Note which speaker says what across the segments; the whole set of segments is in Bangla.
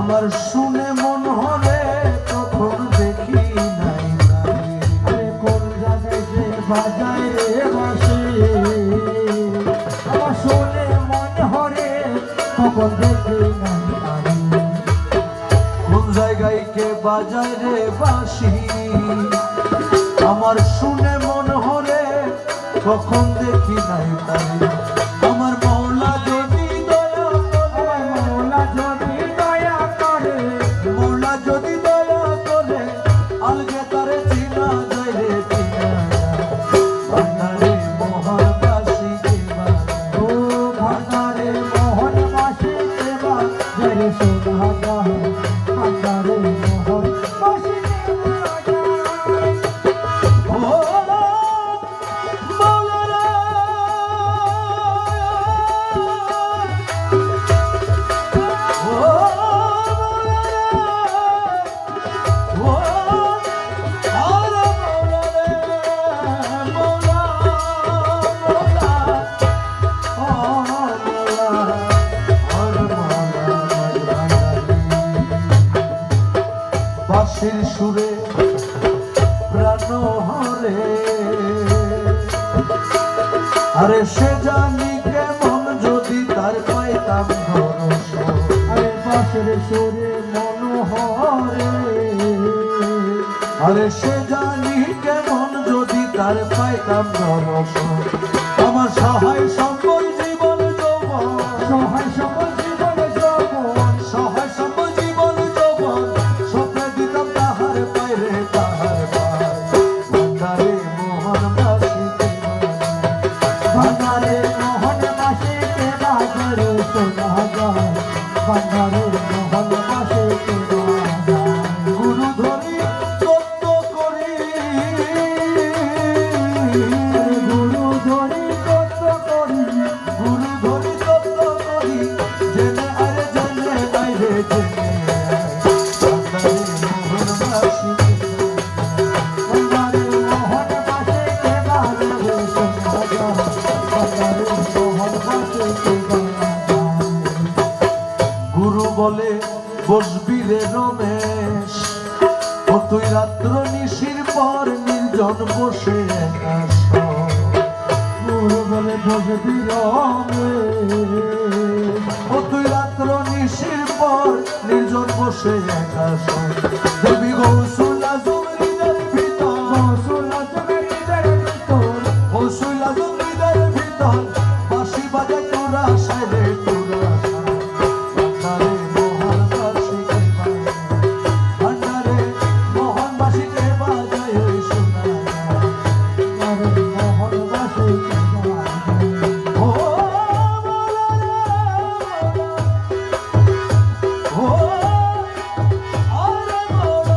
Speaker 1: আমার শুনে মন হরে কখন দেখি নাই আরে কোন জায়গায় যে বাজায় রে বাসে আমার শুনে মন হরে কখন দেখি নাই কোন জায়গায় কে বাজায় রে বাসি আমার শুনে মন হরে কখন দেখি নাই তাই আমার মৌলা যদি দয়া করে মৌলা যদি দয়া করে মৌলা যদি দয়া করে আলগে তারে চিনা যায় রে চিনা ভান্ডারে মোহন বাসি দেবা ও ভান্ডারে মোহন বাসি দেবা জয় সোনা যায় ভান্ডারে মোহন বাসি বাঁশির সুরে প্রাণ হরে আরে সে জানি কেমন যদি তার পাইতাম দর্শন আরে বাঁশির সুরে মন হরে আরে সে জানি কেমন যদি তার পাইতাম দর্শন আমার সহায় সম্বল জীবন যৌবন সহায় সম্বল জীবন যৌবন সহায় সম্বল জীবন যৌবন স্বপ্নে দিতাম তাহার পাইরে তাহার ভান্ডারে মোহন বাসি ভান্ডারে মোহন বাসি কে বাজারে সোনা যায় ভান্ডারে মোহন বাসি কে গুরু ধরি তত্ত্ব করি গুরু ধরি তত্ত্ব করি গুরু ধরি তত্ত্ব করি জেনে আরে জেনে আইরে জেনে গুরু বলে বসবি রে রমেশ ও তুই রাত্র নিশির পর নির্জন বসে একাশ গুরু বলে বসবি রমেশ ও তুই রাত্র নিশির পর নির্জন বসে একাশ দেবী গৌসুল আজম হৃদয়ের ভিতর গৌসুল আজম হৃদয়ের ভিতর গৌসুল আজম হৃদয়ের ভিতর বাঁশি বাজে তোরা সাইরে তোরা ভান্ডারে মোহন বাসি কে ভান্ডারে মোহন বাসি কে বাজায় ওই সোনা ভান্ডারে মোহন বাসি কে ও ও আরে মোলা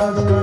Speaker 1: আসে